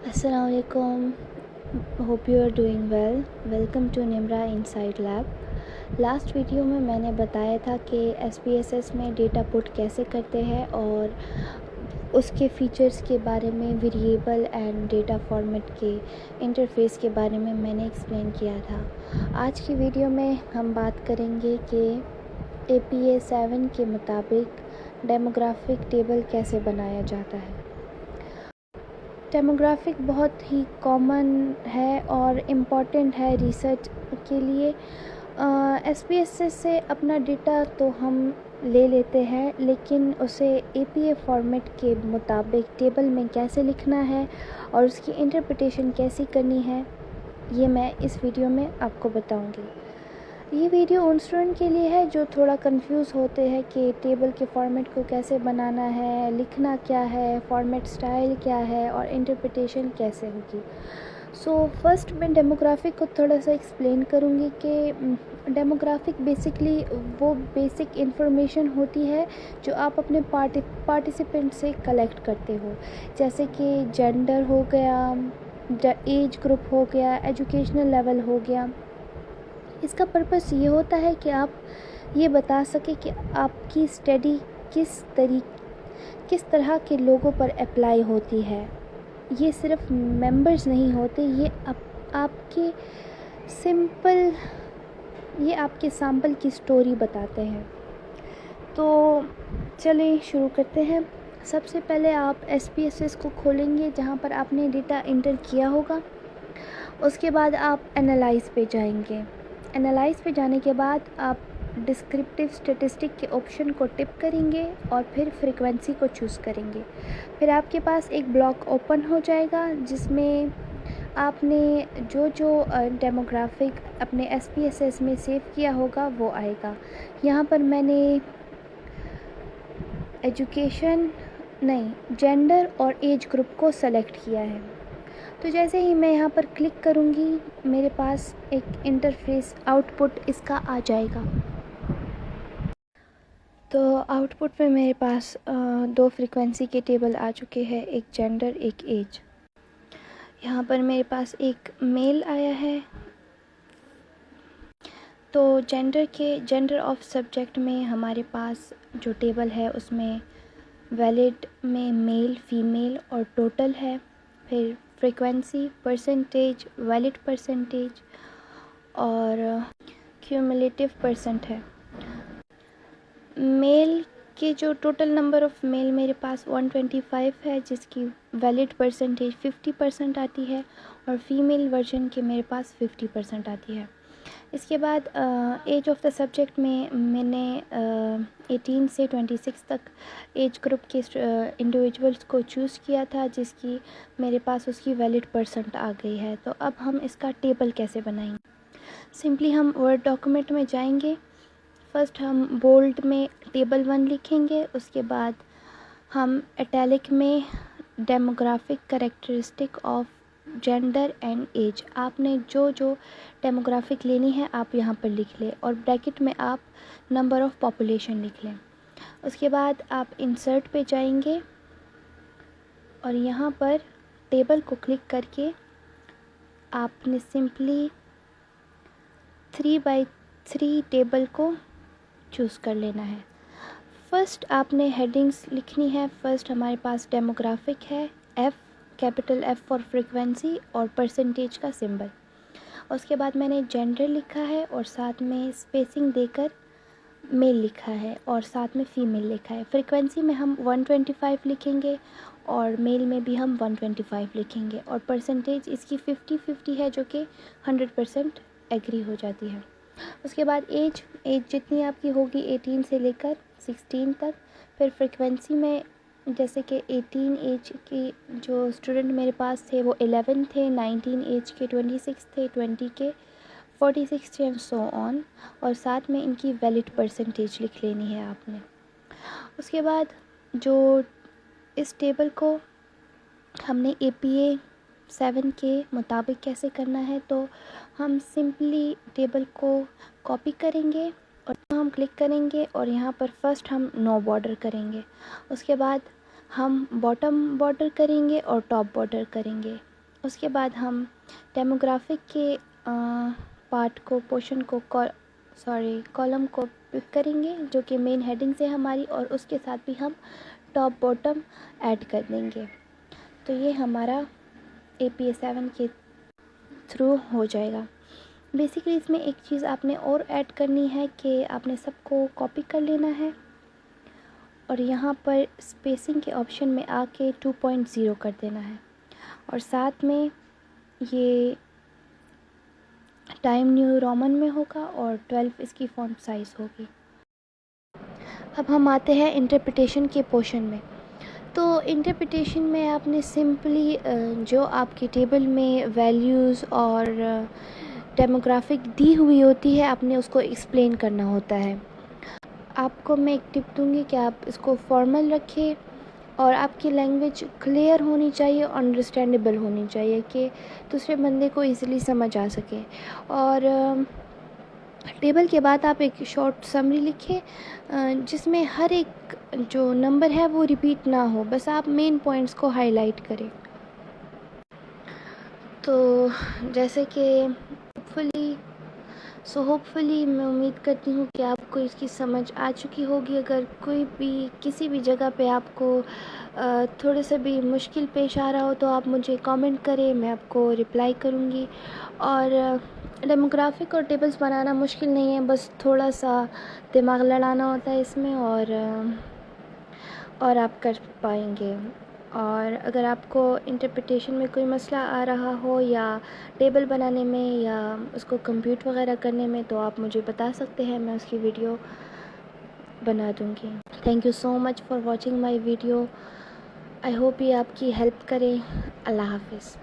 Assalamualaikum. Hope you are doing well. Welcome to Nimra inside lab. Last video में मैंने बताया था कि SPSS में डेटा पुट कैसे करते हैं और उसके फीचर्स के बारे में, वेरिएबल एंड डेटा फॉर्मेट के इंटरफेस के बारे में मैंने एक्सप्लेन किया था. आज की वीडियो में हम बात करेंगे कि APA 7 के मुताबिक डेमोग्राफिक टेबल कैसे बनाया जाता है. डेमोग्राफिक बहुत ही कॉमन है और इम्पॉर्टेंट है रिसर्च के लिए. SPSS से अपना डेटा तो हम ले लेते हैं, लेकिन उसे APA फॉर्मेट के मुताबिक टेबल में कैसे लिखना है और उसकी इंटरप्रिटेशन कैसी करनी है, ये मैं इस वीडियो में आपको बताऊंगी. ये वीडियो उन स्टूडेंट के लिए है जो थोड़ा कंफ्यूज होते हैं कि टेबल के फॉर्मेट को कैसे बनाना है, लिखना क्या है, फॉर्मेट स्टाइल क्या है और इंटरप्रिटेशन कैसे होगी. फर्स्ट मैं डेमोग्राफिक को थोड़ा सा एक्सप्लेन करूँगी कि डेमोग्राफिक बेसिकली वो बेसिक इन्फॉर्मेशन होती है जो आप अपने पार्टिसिपेंट से कलेक्ट करते हो, जैसे कि जेंडर हो गया, एज ग्रुप हो गया, एजुकेशनल लेवल हो गया. इसका पर्पस ये होता है कि आप ये बता सकें कि आपकी स्टडी किस तरह के लोगों पर अप्लाई होती है. ये सिर्फ मेंबर्स नहीं होते, ये आपके सैम्पल की स्टोरी बताते हैं. तो चलें शुरू करते हैं. सबसे पहले आप SPSS को खोलेंगे जहाँ पर आपने डेटा इंटर किया होगा. उसके बाद आप एनालाइज पे जाएंगे. एनालाइज पे जाने के बाद आप डिस्क्रिप्टिव स्टैटिस्टिक के ऑप्शन को टिप करेंगे और फिर फ्रीक्वेंसी को चूज़ करेंगे. फिर आपके पास एक ब्लॉक ओपन हो जाएगा जिसमें आपने जो डेमोग्राफिक अपने SPSS में सेव किया होगा वो आएगा. यहाँ पर मैंने जेंडर और एज ग्रुप को सेलेक्ट किया है. तो जैसे ही मैं यहाँ पर क्लिक करूँगी, मेरे पास एक इंटरफेस आउटपुट इसका आ जाएगा. तो आउटपुट में मेरे पास दो फ्रीक्वेंसी के टेबल आ चुके हैं, एक जेंडर एक एज. यहाँ पर मेरे पास एक मेल आया है. तो जेंडर ऑफ सब्जेक्ट में हमारे पास जो टेबल है उसमें वैलिड में मेल, फीमेल और टोटल है. फिर फ्रीक्वेंसी, परसेंटेज, वैलिड परसेंटेज और क्यूमुलेटिव परसेंट है. मेल के जो टोटल नंबर ऑफ़ मेल मेरे पास 125 है, जिसकी वैलिड परसेंटेज 50% आती है और फीमेल वर्जन के मेरे पास 50% आती है. इसके बाद एज ऑफ द सब्जेक्ट में मैंने 18 से 26 तक एज ग्रुप के इंडिविजुअल्स को चूज़ किया था, जिसकी मेरे पास उसकी वैलिड परसेंट आ गई है. तो अब हम इसका टेबल कैसे बनाएंगे. सिंपली हम वर्ड डॉक्यूमेंट में जाएंगे. फर्स्ट हम बोल्ड में टेबल 1 लिखेंगे. उसके बाद हम इटैलिक में demographic characteristic of gender and age, आपने जो डेमोग्राफिक लेनी है आप यहाँ पर लिख लें और ब्रैकेट में आप नंबर ऑफ़ पॉपुलेशन लिख लें. उसके बाद आप इंसर्ट पे जाएंगे और यहाँ पर टेबल को क्लिक करके आपने सिंपली 3x3 टेबल को चूज़ कर लेना है. फर्स्ट आपने हेडिंग्स लिखनी है. फर्स्ट हमारे पास डेमोग्राफिक है, कैपिटल F फॉर फ्रीक्वेंसी और परसेंटेज का सिंबल. उसके बाद मैंने जेंडर लिखा है और साथ में स्पेसिंग देकर मेल लिखा है और साथ में फीमेल लिखा है. फ्रीक्वेंसी में हम 125 लिखेंगे और मेल में भी हम 125 लिखेंगे और परसेंटेज इसकी 50-50 है, जो कि 100% एग्री हो जाती है. उसके बाद एज जितनी आपकी होगी 18 से लेकर 16 तक. फिर फ्रीक्वेंसी में जैसे कि 18 एज के जो स्टूडेंट मेरे पास थे वो 11 थे, 19 एज के 26 थे, 20 के 46 थे एंड सो ऑन. और साथ में इनकी वैलिड परसेंटेज लिख लेनी है आपने. उसके बाद जो इस टेबल को हमने APA 7 के मुताबिक कैसे करना है, तो हम सिंपली टेबल को कॉपी करेंगे और हम क्लिक करेंगे और यहाँ पर फर्स्ट हम नो बॉर्डर करेंगे. उसके बाद हम बॉटम बॉर्डर करेंगे और टॉप बॉर्डर करेंगे. उसके बाद हम डेमोग्राफिक के पार्ट को, पोर्शन को, कॉलम को पिक करेंगे जो कि मेन हेडिंग से हमारी, और उसके साथ भी हम टॉप बॉटम ऐड कर देंगे। तो ये हमारा APA 7 के थ्रू हो जाएगा। बेसिकली इसमें एक चीज़ आपने और ऐड करनी है कि आपने सबको कॉपी कर लेना है और यहाँ पर स्पेसिंग के ऑप्शन में आके 2.0 कर देना है, और साथ में ये टाइम न्यू रोमन में होगा और 12 इसकी फॉन्ट साइज़ होगी। अब हम आते हैं इंटरप्रिटेशन के पोर्शन में। तो इंटरप्रिटेशन में आपने सिंपली जो आपकी टेबल में वैल्यूज़ और डेमोग्राफिक दी हुई होती है, आपने उसको एक्सप्लेन करना होता है। आपको मैं एक टिप दूंगी कि आप इसको फॉर्मल रखें और आपकी लैंग्वेज क्लियर होनी चाहिए, अंडरस्टैंडेबल होनी चाहिए कि दूसरे बंदे को इजीली समझ आ सके। और टेबल के बाद आप एक शॉर्ट समरी लिखें जिसमें हर एक जो नंबर है वो रिपीट ना हो, बस आप मेन पॉइंट्स को हाईलाइट करें। तो जैसे कि होपफुली मैं उम्मीद करती हूँ कि आपको इसकी समझ आ चुकी होगी। अगर कोई भी किसी भी जगह पे आपको थोड़े से भी मुश्किल पेश आ रहा हो तो आप मुझे कमेंट करें, मैं आपको रिप्लाई करूँगी। और डेमोग्राफिक और टेबल्स बनाना मुश्किल नहीं है, बस थोड़ा सा दिमाग लड़ाना होता है इसमें, और आप कर पाएंगे। और अगर आपको इंटरप्रिटेशन में कोई मसला आ रहा हो या टेबल बनाने में या उसको कंप्यूट वगैरह करने में, तो आप मुझे बता सकते हैं, मैं उसकी वीडियो बना दूँगी। Thank you so much for watching my video. I hope ये आपकी हेल्प करे। अल्लाह हाफिज़।